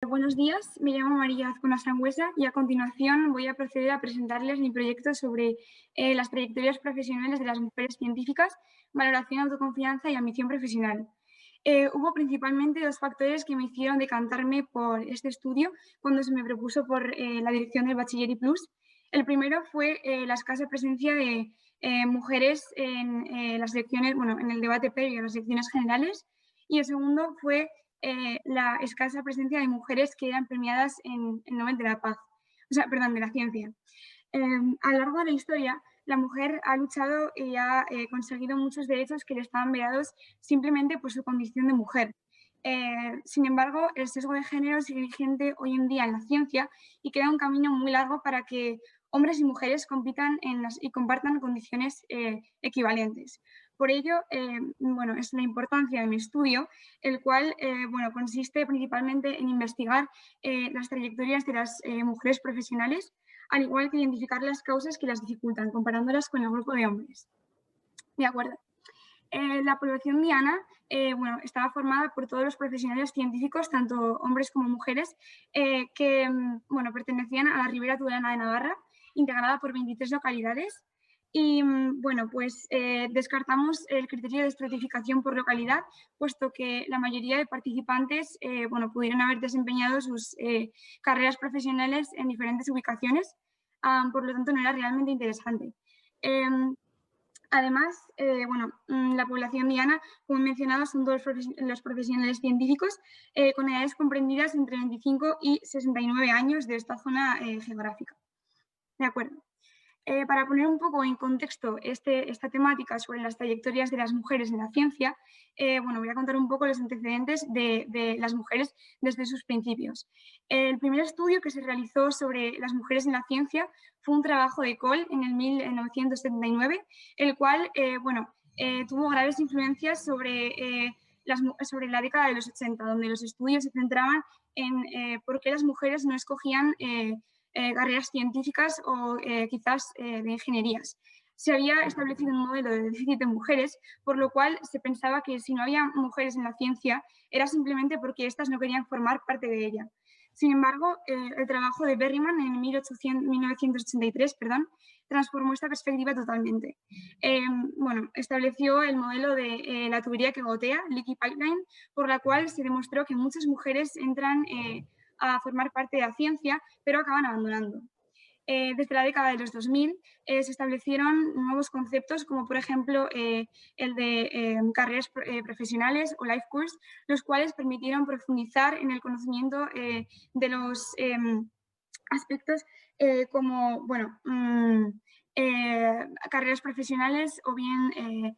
Buenos días, me llamo María Azcona Sangüesa y a continuación voy a proceder a presentarles mi proyecto sobre las trayectorias profesionales de las mujeres científicas, valoración, autoconfianza y ambición profesional. Hubo principalmente dos factores que me hicieron decantarme por este estudio cuando se me propuso por la dirección del Bachiller y Plus. El primero fue la escasa presencia de mujeres en las lecciones, bueno, en el debate previo a las elecciones generales, y el segundo fue la escasa presencia de mujeres que eran premiadas en el Nobel de la Paz, de la ciencia. A lo largo de la historia, la mujer ha luchado y ha conseguido muchos derechos que le estaban vedados simplemente por su condición de mujer. Sin embargo, el sesgo de género sigue vigente hoy en día en la ciencia y queda un camino muy largo para que hombres y mujeres compitan y compartan condiciones equivalentes. Por ello, es la importancia de mi estudio, el cual consiste principalmente en investigar las trayectorias de las mujeres profesionales, al igual que identificar las causas que las dificultan, comparándolas con el grupo de hombres. De acuerdo. La población diana estaba formada por todos los profesionales científicos, tanto hombres como mujeres, que pertenecían a la Ribera Turana de Navarra, integrada por 23 localidades. Y descartamos el criterio de estratificación por localidad, puesto que la mayoría de participantes pudieron haber desempeñado sus carreras profesionales en diferentes ubicaciones, por lo tanto no era realmente interesante. Además, la población diana, como he mencionado, son todos los profesionales científicos con edades comprendidas entre 25 y 69 años de esta zona geográfica. De acuerdo. Para poner un poco en contexto esta temática sobre las trayectorias de las mujeres en la ciencia, voy a contar un poco los antecedentes de las mujeres desde sus principios. El primer estudio que se realizó sobre las mujeres en la ciencia fue un trabajo de Cole en el 1979, el cual tuvo graves influencias sobre la década de los 80, donde los estudios se centraban en por qué las mujeres no escogían carreras científicas o quizás de ingenierías. Se había establecido un modelo de déficit de mujeres, por lo cual se pensaba que si no había mujeres en la ciencia era simplemente porque éstas no querían formar parte de ella. Sin embargo, el trabajo de Berryman en 1983 transformó esta perspectiva totalmente. Estableció el modelo de la tubería que gotea, Leaky Pipeline, por la cual se demostró que muchas mujeres entran a formar parte de la ciencia, pero acaban abandonando. Desde la década de los 2000 se establecieron nuevos conceptos como por ejemplo el de carreras profesionales o life course, los cuales permitieron profundizar en el conocimiento de los aspectos como carreras profesionales o bien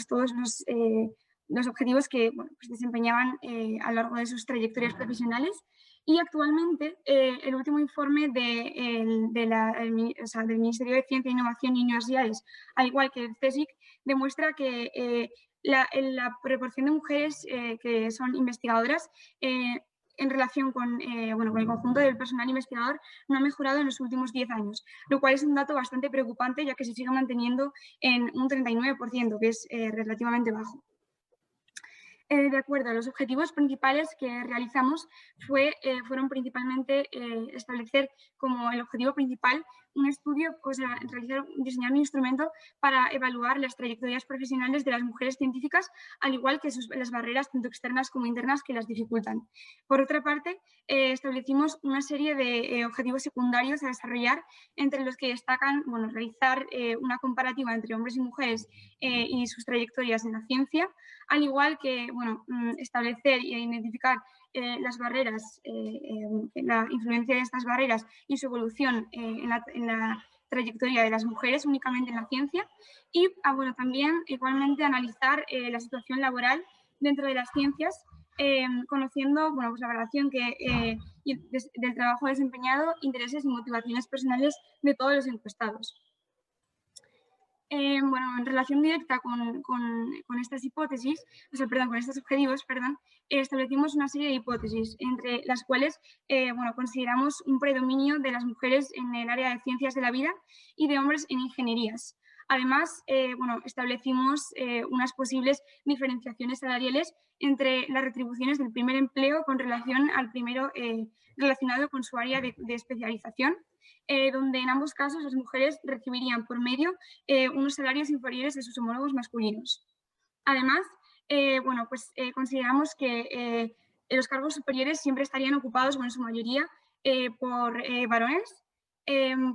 todos los objetivos que desempeñaban a lo largo de sus trayectorias profesionales. Y actualmente el último informe del Ministerio de Ciencia, Innovación y Universidades, al igual que el CSIC, demuestra que la proporción de mujeres que son investigadoras en relación con el conjunto del personal investigador no ha mejorado en los últimos 10 años, lo cual es un dato bastante preocupante, ya que se sigue manteniendo en un 39%, que es relativamente bajo. De acuerdo, los objetivos principales que realizamos fueron principalmente establecer como el objetivo principal un estudio, diseñar un instrumento para evaluar las trayectorias profesionales de las mujeres científicas, al igual que las barreras tanto externas como internas que las dificultan. Por otra parte, establecimos una serie de objetivos secundarios a desarrollar, entre los que destacan realizar una comparativa entre hombres y mujeres y sus trayectorias en la ciencia, al igual que establecer e identificar las barreras, la influencia de estas barreras y su evolución en la trayectoria de las mujeres únicamente en la ciencia, y también igualmente analizar la situación laboral dentro de las ciencias, conociendo la relación del trabajo desempeñado, intereses y motivaciones personales de todos los encuestados. En relación directa con estas hipótesis, con estos objetivos, establecimos una serie de hipótesis, entre las cuales consideramos un predominio de las mujeres en el área de ciencias de la vida y de hombres en ingenierías. Además, bueno, establecimos unas posibles diferenciaciones salariales entre las retribuciones del primer empleo con relación al primero relacionado con su área de especialización, donde en ambos casos las mujeres recibirían por medio unos salarios inferiores a sus homólogos masculinos. Además, bueno, pues consideramos que los cargos superiores siempre estarían ocupados, bueno, en su mayoría, por varones.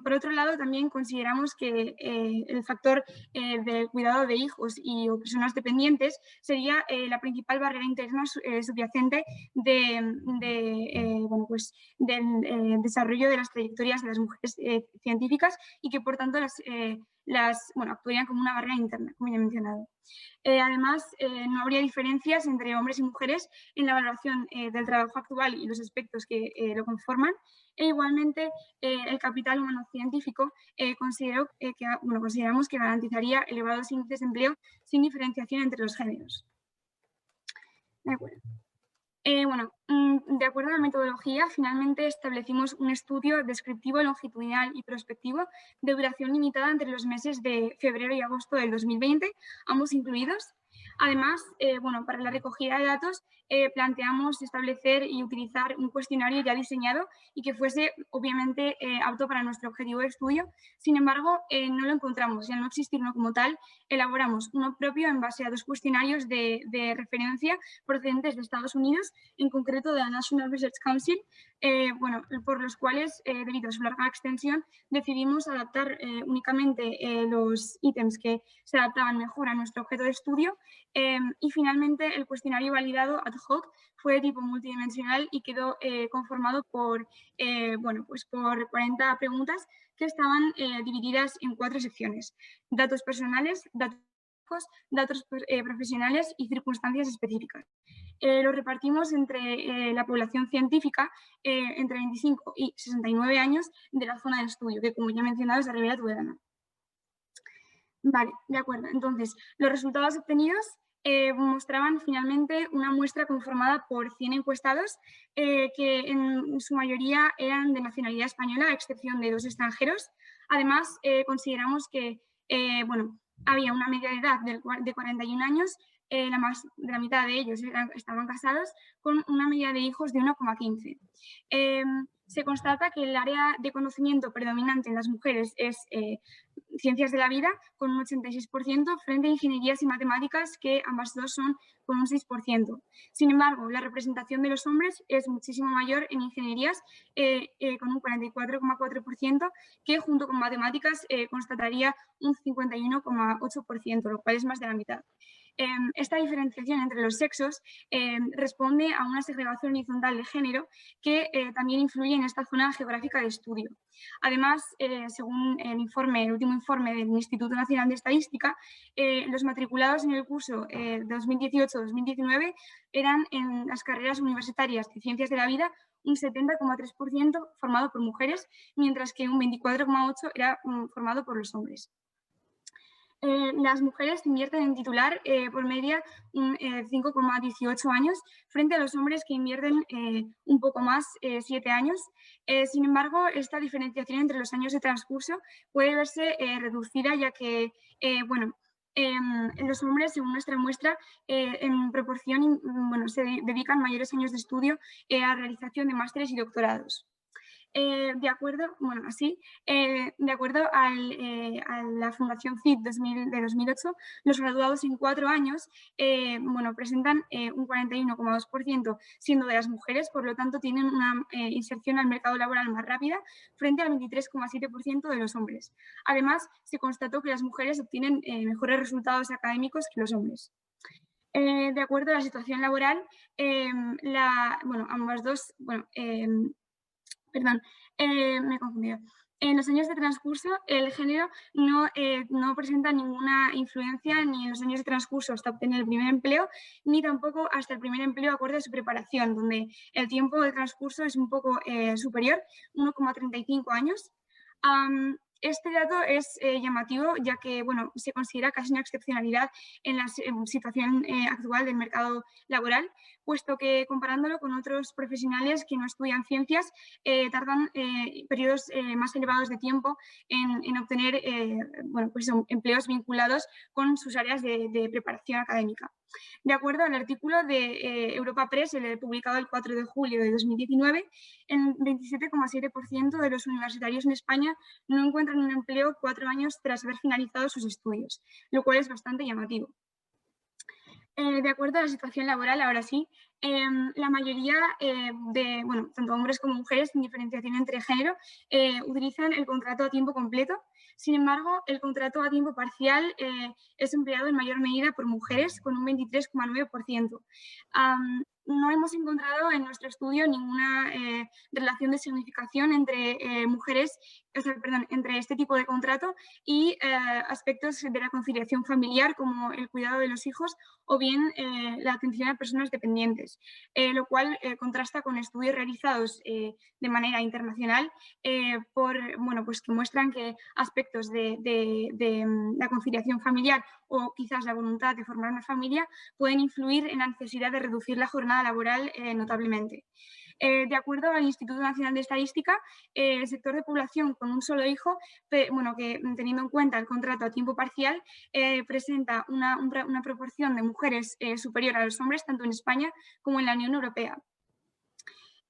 Por otro lado, también consideramos que el factor del cuidado de hijos y o personas dependientes sería la principal barrera interna subyacente bueno, pues, del desarrollo de las trayectorias de las mujeres científicas y que, por tanto, bueno, actuarían como una barrera interna, como ya he mencionado. Además, no habría diferencias entre hombres y mujeres en la valoración del trabajo actual y los aspectos que lo conforman. E igualmente, el capital humano científico consideramos que garantizaría elevados índices de empleo sin diferenciación entre los géneros. De acuerdo. Bueno, de acuerdo a la metodología, finalmente establecimos un estudio descriptivo, longitudinal y prospectivo de duración limitada entre los meses de febrero y agosto del 2020, ambos incluidos. Además, bueno, para la recogida de datos planteamos establecer y utilizar un cuestionario ya diseñado y que fuese obviamente apto para nuestro objetivo de estudio. Sin embargo, no lo encontramos y al no existir uno como tal, elaboramos uno propio en base a dos cuestionarios de referencia procedentes de Estados Unidos, en concreto de la National Research Council, bueno, por los cuales, debido a su larga extensión, decidimos adaptar únicamente los ítems que se adaptaban mejor a nuestro objeto de estudio y finalmente el cuestionario validado ad hoc fue de tipo multidimensional y quedó conformado por, bueno, pues por 40 preguntas que estaban divididas en 4 secciones: datos personales, datos profesionales y circunstancias específicas. Lo repartimos entre la población científica entre 25 y 69 años de la zona de estudio, que como ya he mencionado es la Ribera Tudelana. Vale, de acuerdo. Entonces, los resultados obtenidos mostraban finalmente una muestra conformada por 100 encuestados que en su mayoría eran de nacionalidad española, a excepción de 2 extranjeros. Además, consideramos que bueno, había una media de edad de 41 años, más de la mitad de ellos estaban casados, con una media de hijos de 1,15. Se constata que el área de conocimiento predominante en las mujeres es ciencias de la vida, con un 86%, frente a ingenierías y matemáticas, que ambas dos son con un 6%. Sin embargo, la representación de los hombres es muchísimo mayor en ingenierías, con un 44,4%, que junto con matemáticas constataría un 51,8%, lo cual es más de la mitad. Esta diferenciación entre los sexos responde a una segregación horizontal de género que también influye en esta zona geográfica de estudio. Además, según el último informe del Instituto Nacional de Estadística, los matriculados en el curso 2018-2019 eran en las carreras universitarias de Ciencias de la Vida un 70,3% formado por mujeres, mientras que un 24,8% era formado por los hombres. Las mujeres invierten en titular por media 5,18 años, frente a los hombres que invierten un poco más, 7 años. Sin embargo, esta diferenciación entre los años de transcurso puede verse reducida, ya que, bueno, los hombres, según nuestra muestra, en proporción, bueno, se dedican mayores años de estudio a la realización de másteres y doctorados. De acuerdo, bueno, así, de acuerdo a la Fundación CID de 2008, los graduados en 4 años bueno, presentan un 41,2% siendo de las mujeres, por lo tanto tienen una inserción al mercado laboral más rápida frente al 23,7% de los hombres. Además, se constató que las mujeres obtienen mejores resultados académicos que los hombres. De acuerdo a la situación laboral, bueno, ambas dos, bueno, perdón, me he confundido. En los años de transcurso, el género no presenta ninguna influencia ni en los años de transcurso hasta obtener el primer empleo, ni tampoco hasta el primer empleo acorde a su preparación, donde el tiempo de transcurso es un poco superior, 1,35 años. Este dato es llamativo, ya que bueno, se considera casi una excepcionalidad en la situación actual del mercado laboral, puesto que comparándolo con otros profesionales que no estudian ciencias, tardan periodos más elevados de tiempo en obtener bueno, pues empleos vinculados con sus áreas de preparación académica. De acuerdo al artículo de Europa Press, publicado el 4 de julio de 2019, el 27,7% de los universitarios en España no encuentran un empleo 4 años tras haber finalizado sus estudios, lo cual es bastante llamativo. De acuerdo a la situación laboral, ahora sí, la mayoría de, bueno, tanto hombres como mujeres, sin diferenciación entre género, utilizan el contrato a tiempo completo. Sin embargo, el contrato a tiempo parcial es empleado en mayor medida por mujeres, con un 23,9%. No hemos encontrado en nuestro estudio ninguna relación de significación entre mujeres, entre este tipo de contrato y aspectos de la conciliación familiar, como el cuidado de los hijos o bien la atención a personas dependientes, lo cual contrasta con estudios realizados de manera internacional bueno, pues que muestran que aspectos de la conciliación familiar o quizás la voluntad de formar una familia pueden influir en la necesidad de reducir la jornada laboral notablemente. De acuerdo al Instituto Nacional de Estadística, el sector de población con un solo hijo, bueno, que teniendo en cuenta el contrato a tiempo parcial, presenta una proporción de mujeres superior a los hombres, tanto en España como en la Unión Europea.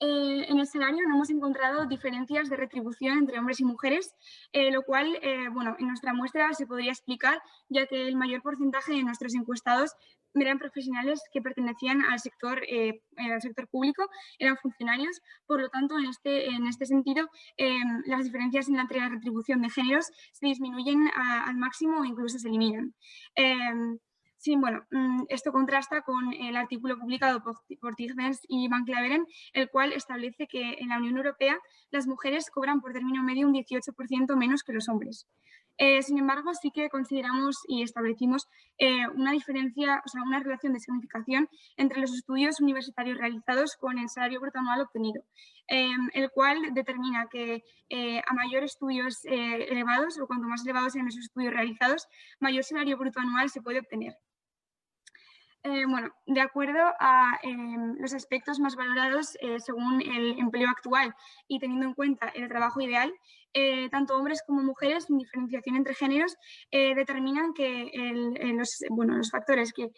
En el salario no hemos encontrado diferencias de retribución entre hombres y mujeres, lo cual, bueno, en nuestra muestra se podría explicar, ya que el mayor porcentaje de nuestros encuestados eran profesionales que pertenecían al sector público, eran funcionarios, por lo tanto, en este sentido, las diferencias entre la retribución de géneros se disminuyen al máximo o incluso se eliminan. Sí, bueno, esto contrasta con el artículo publicado por Tignes y Van Claveren, el cual establece que en la Unión Europea las mujeres cobran por término medio un 18% menos que los hombres. Sin embargo, sí que consideramos y establecimos una diferencia, o sea, una relación de significación entre los estudios universitarios realizados con el salario bruto anual obtenido, el cual determina que a mayor estudios elevados o cuanto más elevados sean esos estudios realizados, mayor salario bruto anual se puede obtener. Bueno, de acuerdo a los aspectos más valorados según el empleo actual y teniendo en cuenta el trabajo ideal, tanto hombres como mujeres, sin diferenciación entre géneros, determinan que los factores que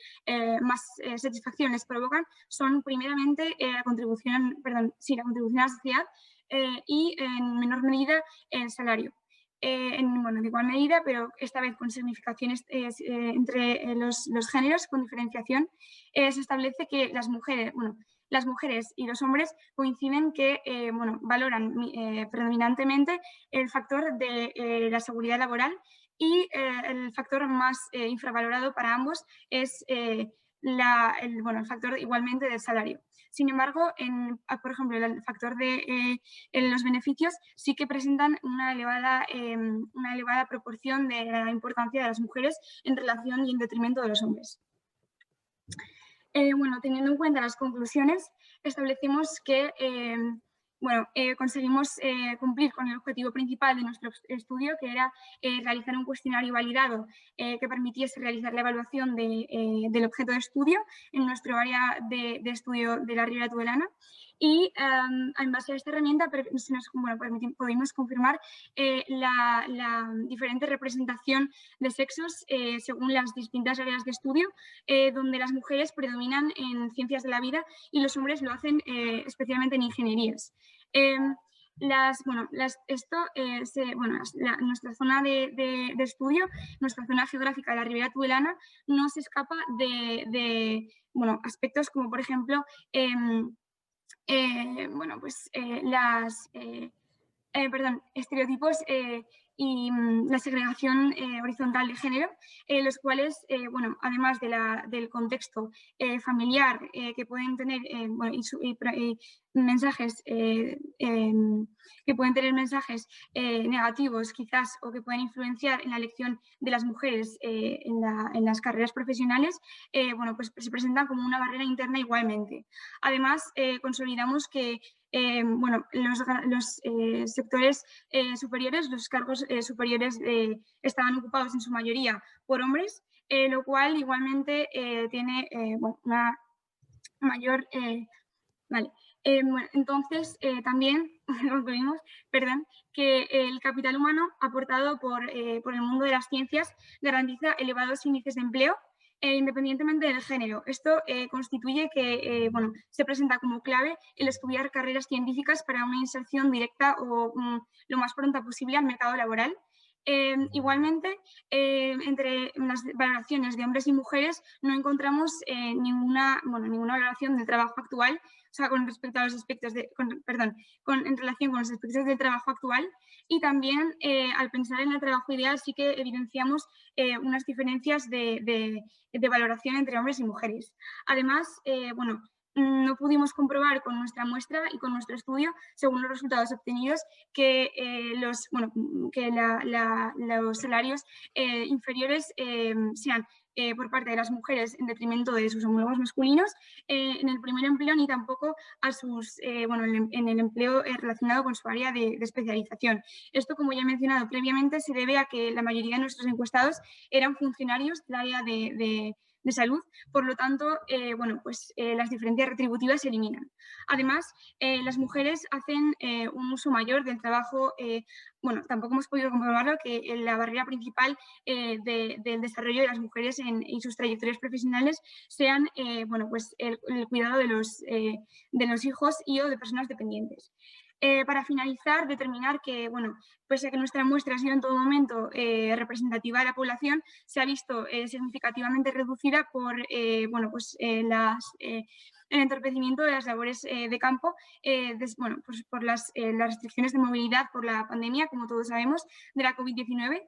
más satisfacción les provocan son primeramente la contribución a la sociedad y en menor medida el salario. Bueno, de igual medida, pero esta vez con significaciones entre los géneros, con diferenciación, se establece que las mujeres y los hombres coinciden que bueno, valoran predominantemente el factor de la seguridad laboral y el factor más infravalorado para ambos es el factor igualmente del salario. Sin embargo, por ejemplo, el factor de los beneficios sí que presentan una elevada proporción de la importancia de las mujeres en relación y en detrimento de los hombres. Bueno, teniendo en cuenta las conclusiones, establecemos que conseguimos cumplir con el objetivo principal de nuestro estudio, que era realizar un cuestionario validado que permitiese realizar la evaluación del objeto de estudio en nuestro área de estudio de la Ribera Tudelana. Y en base a esta herramienta pudimos confirmar la diferente representación de sexos según las distintas áreas de estudio, donde las mujeres predominan en ciencias de la vida y los hombres lo hacen especialmente en ingenierías. Nuestra zona de estudio, nuestra zona geográfica de la Ribera Tudelana, no se escapa de aspectos como, por ejemplo, estereotipos y la segregación horizontal de género, los cuales, además del contexto familiar que pueden tener mensajes negativos quizás o que pueden influenciar en la elección de las mujeres en las carreras profesionales, pues se presentan como una barrera interna igualmente. Además, consolidamos que los sectores superiores, los cargos puestos superiores estaban ocupados en su mayoría por hombres, lo cual igualmente tiene bueno, una mayor... vale. Bueno, entonces, también concluimos, perdón, que el capital humano aportado por el mundo de las ciencias garantiza elevados índices de empleo, independientemente del género. Esto constituye que bueno, se presenta como clave el estudiar carreras científicas para una inserción directa o lo más pronta posible al mercado laboral. Igualmente, entre las valoraciones de hombres y mujeres no encontramos ninguna valoración del trabajo actual, o sea, con respecto a los aspectos en relación con los aspectos del trabajo actual, y también al pensar en el trabajo ideal sí que evidenciamos unas diferencias de valoración entre hombres y mujeres. Además, bueno, no pudimos comprobar con nuestra muestra y con nuestro estudio, según los resultados obtenidos, que los salarios inferiores sean por parte de las mujeres en detrimento de sus homólogos masculinos en el primer empleo, ni tampoco a sus, en el empleo relacionado con su área de especialización. Esto, como ya he mencionado previamente, se debe a que la mayoría de nuestros encuestados eran funcionarios del área de salud, por lo tanto, bueno, pues, las diferencias retributivas se eliminan. Además, las mujeres hacen un uso mayor del trabajo, bueno, tampoco hemos podido comprobarlo, que la barrera principal del desarrollo de las mujeres en sus trayectorias profesionales sean, bueno, pues el cuidado de los hijos y o de personas dependientes. Para finalizar, determinar que, bueno, pese a que nuestra muestra ha sido en todo momento representativa de la población, se ha visto significativamente reducida por bueno, pues, el entorpecimiento de las labores de campo, bueno, pues por las restricciones de movilidad por la pandemia, como todos sabemos, de la COVID-19,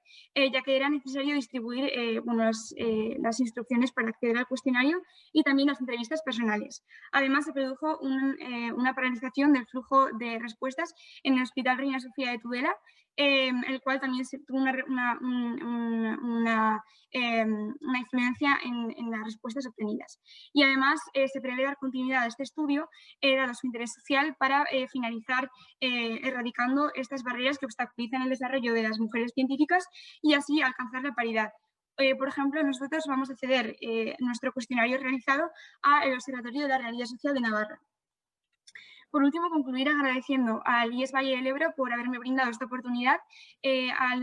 ya que era necesario distribuir bueno, las instrucciones para acceder al cuestionario y también las entrevistas personales. Además, se produjo una paralización del flujo de respuestas en el Hospital Reina Sofía de Tudela, el cual también tuvo una influencia en las respuestas obtenidas. Y además se prevé dar continuidad a este estudio, dado su interés social, para finalizar erradicando estas barreras que obstaculizan el desarrollo de las mujeres científicas y así alcanzar la paridad. Por ejemplo, nosotros vamos a ceder nuestro cuestionario realizado al Observatorio de la Realidad Social de Navarra. Por último, concluir agradeciendo al IES Valle del Ebro por haberme brindado esta oportunidad, al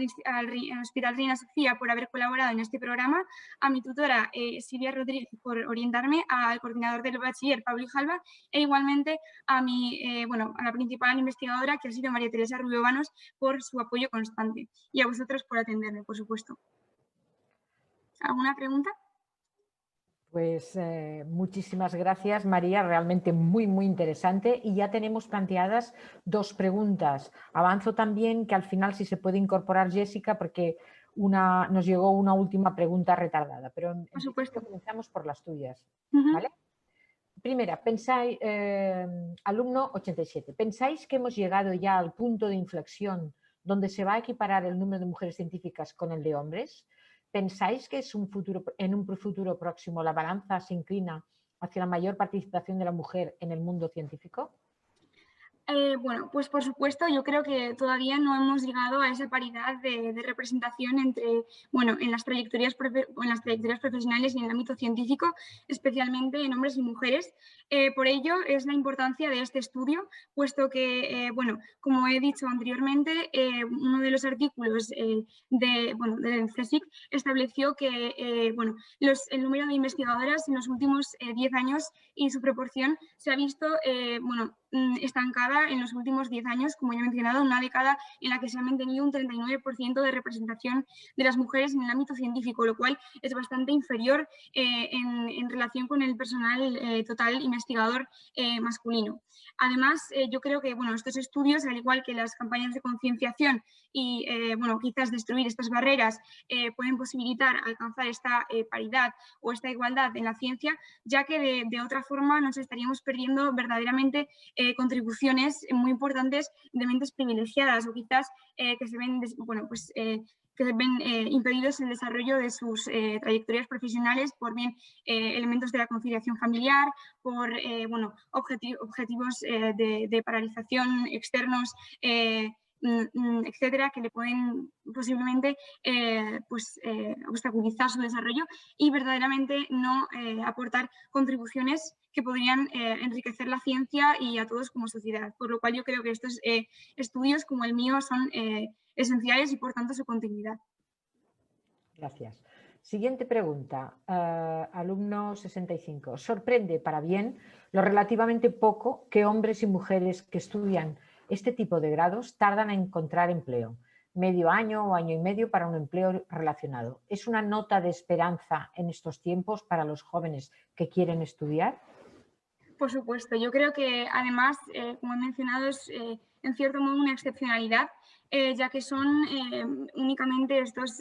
Hospital Reina Sofía por haber colaborado en este programa, a mi tutora Silvia Rodríguez por orientarme, al coordinador del bachiller Pablo Jalva e igualmente a la principal investigadora, que ha sido María Teresa Rubio Banos, por su apoyo constante, y a vosotros por atenderme, por supuesto. ¿Alguna pregunta? Pues muchísimas gracias, María, realmente muy, muy interesante, y ya tenemos planteadas 2 preguntas. Avanzo también que al final si se puede incorporar Jessica, porque nos llegó una última pregunta retardada, pero en principio comenzamos por las tuyas. ¿Vale? Primera, pensáis, alumno 87, ¿pensáis que hemos llegado ya al punto de inflexión donde se va a equiparar el número de mujeres científicas con el de hombres? ¿Pensáis que en un futuro próximo la balanza se inclina hacia la mayor participación de la mujer en el mundo científico? Bueno, pues por supuesto, yo creo que todavía no hemos llegado a esa paridad de representación entre, bueno, en las trayectorias profesionales y en el ámbito científico, especialmente en hombres y mujeres. Por ello es la importancia de este estudio, puesto que, bueno, como he dicho anteriormente, uno de los artículos del CSIC estableció que, bueno, el número de investigadoras en los últimos 10 años y su proporción se ha visto, bueno, estancada en los últimos 10 años, como ya he mencionado, una década en la que se ha mantenido un 39% de representación de las mujeres en el ámbito científico, lo cual es bastante inferior en relación con el personal total investigador masculino. Además, yo creo que, bueno, estos estudios, al igual que las campañas de concienciación y, bueno, quizás destruir estas barreras, pueden posibilitar alcanzar esta paridad o esta igualdad en la ciencia, ya que de otra forma nos estaríamos perdiendo verdaderamente contribuciones muy importantes de mentes privilegiadas, o quizás que se ven, bueno, pues, que se ven impedidos el desarrollo de sus trayectorias profesionales por bien elementos de la conciliación familiar, por bueno, objetivos de paralización externos etcétera, que le pueden posiblemente obstaculizar su desarrollo y verdaderamente no aportar contribuciones que podrían enriquecer la ciencia y a todos como sociedad. Por lo cual yo creo que estos estudios como el mío son esenciales y por tanto su continuidad. Gracias. Siguiente pregunta. Alumno 65. Sorprende para bien lo relativamente poco que hombres y mujeres que estudian este tipo de grados tardan en encontrar empleo. Medio año o año y medio para un empleo relacionado. ¿Es una nota de esperanza en estos tiempos para los jóvenes que quieren estudiar? Por supuesto, yo creo que además, como he mencionado, es en cierto modo una excepcionalidad, ya que son únicamente estos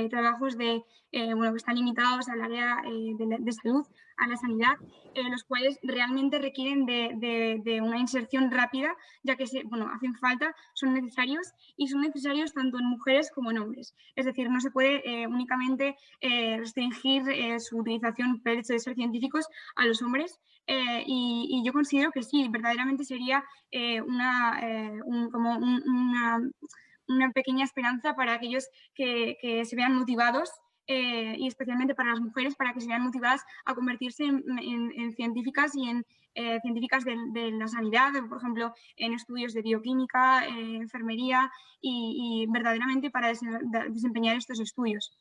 trabajos que están limitados al área de salud, a la sanidad, los cuales realmente requieren de una inserción rápida, ya que hacen falta, son necesarios y son necesarios tanto en mujeres como en hombres. Es decir, no se puede únicamente restringir su utilización por el hecho de ser científicos a los hombres. Y yo considero que sí, verdaderamente sería una pequeña esperanza para aquellos que se vean motivados y especialmente para las mujeres, para que se vean motivadas a convertirse en científicas y en científicas de la sanidad, por ejemplo, en estudios de bioquímica, enfermería y verdaderamente para desempeñar estos estudios.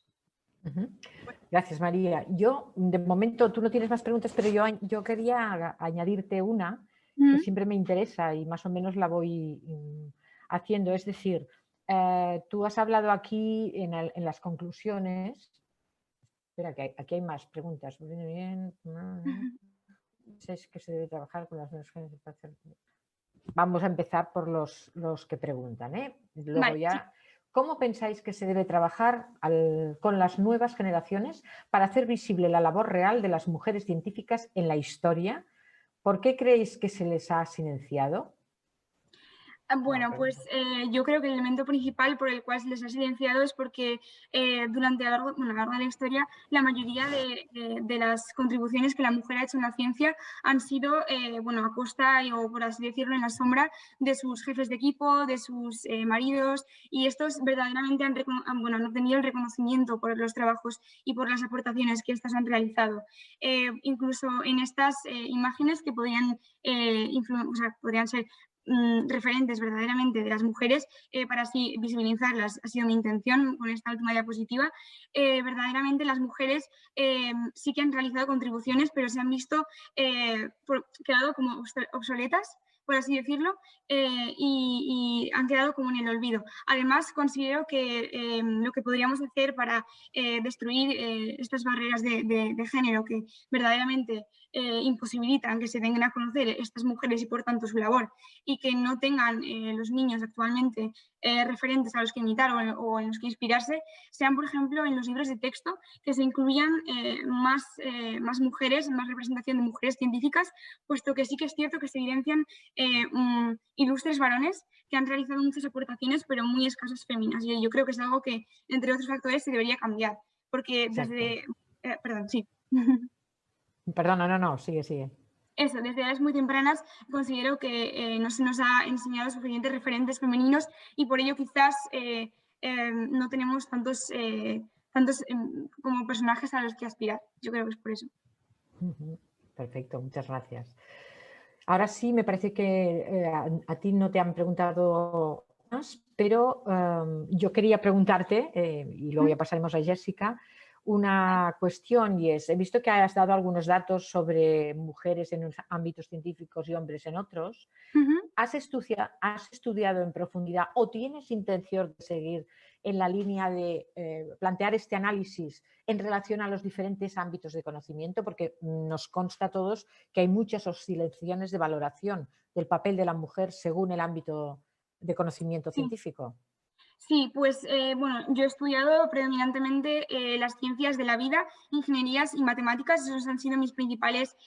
Gracias, María. Yo, de momento, tú no tienes más preguntas, pero yo quería añadirte una que siempre me interesa y más o menos la voy haciendo. Es decir, tú has hablado aquí en las conclusiones. Espera, que aquí hay más preguntas. Bien. Es que se debe trabajar con las nuevas generaciones. Vamos a empezar por los que preguntan, ¿eh? Luego Vale, ya. sí. ¿Cómo pensáis que se debe trabajar con las nuevas generaciones para hacer visible la labor real de las mujeres científicas en la historia? ¿Por qué creéis que se les ha silenciado? Bueno, pues yo creo que el elemento principal por el cual se les ha silenciado es porque durante a lo largo de la historia la mayoría de las contribuciones que la mujer ha hecho en la ciencia han sido a costa o por así decirlo en la sombra de sus jefes de equipo, de sus maridos y estos verdaderamente han tenido el reconocimiento por los trabajos y por las aportaciones que éstas han realizado. Incluso en estas imágenes que podrían ser referentes verdaderamente de las mujeres para así visibilizarlas. Ha sido mi intención con esta última diapositiva. Verdaderamente las mujeres sí que han realizado contribuciones, pero se han visto quedado como obsoletas, por así decirlo, y han quedado como en el olvido. Además, considero que lo que podríamos hacer para destruir estas barreras de género que verdaderamente imposibilitan que se den a conocer estas mujeres y por tanto su labor y que no tengan los niños actualmente referentes a los que imitar o en los que inspirarse, sean por ejemplo en los libros de texto que se incluyan más mujeres, más representación de mujeres científicas, puesto que sí que es cierto que se evidencian ilustres varones que han realizado muchas aportaciones pero muy escasas féminas y yo creo que es algo que entre otros factores se debería cambiar, porque desde... perdón, sí. Perdona, no, sigue. Eso, desde edades muy tempranas considero que no se nos ha enseñado suficientes referentes femeninos y por ello quizás no tenemos tantos como personajes a los que aspirar. Yo creo que es por eso. Perfecto, muchas gracias. Ahora sí, me parece que a ti no te han preguntado más, pero yo quería preguntarte, y luego ya pasaremos a Jessica, una cuestión y es, he visto que has dado algunos datos sobre mujeres en unos ámbitos científicos y hombres en otros. ¿Has estudiado en profundidad o tienes intención de seguir en la línea de plantear este análisis en relación a los diferentes ámbitos de conocimiento? Porque nos consta a todos que hay muchas oscilaciones de valoración del papel de la mujer según el ámbito de conocimiento científico. Sí, pues yo he estudiado predominantemente las ciencias de la vida, ingenierías y matemáticas, esas han sido mis principales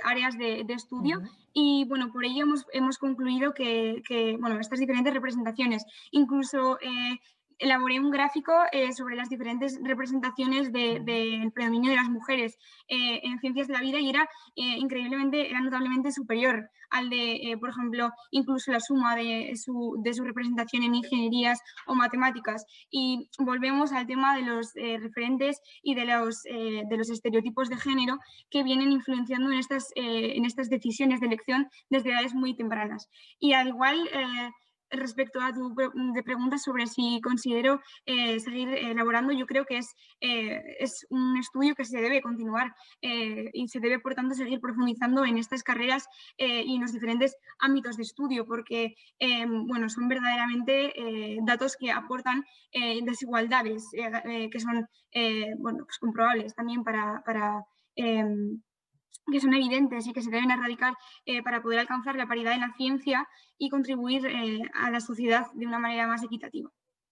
áreas de estudio y por ello hemos concluido que estas diferentes representaciones, incluso elaboré un gráfico sobre las diferentes representaciones del predominio de las mujeres en ciencias de la vida y era notablemente superior al de, por ejemplo, incluso la suma de su representación en ingenierías o matemáticas. Y volvemos al tema de los referentes y de los estereotipos de género que vienen influenciando en estas decisiones de elección desde edades muy tempranas. Y al igual, respecto a tu pregunta sobre si considero seguir elaborando, yo creo que es un estudio que se debe continuar y se debe, por tanto, seguir profundizando en estas carreras y en los diferentes ámbitos de estudio, porque bueno, son verdaderamente datos que aportan desigualdades que son bueno, pues comprobables también que son evidentes y que se deben erradicar para poder alcanzar la paridad en la ciencia y contribuir a la sociedad de una manera más equitativa.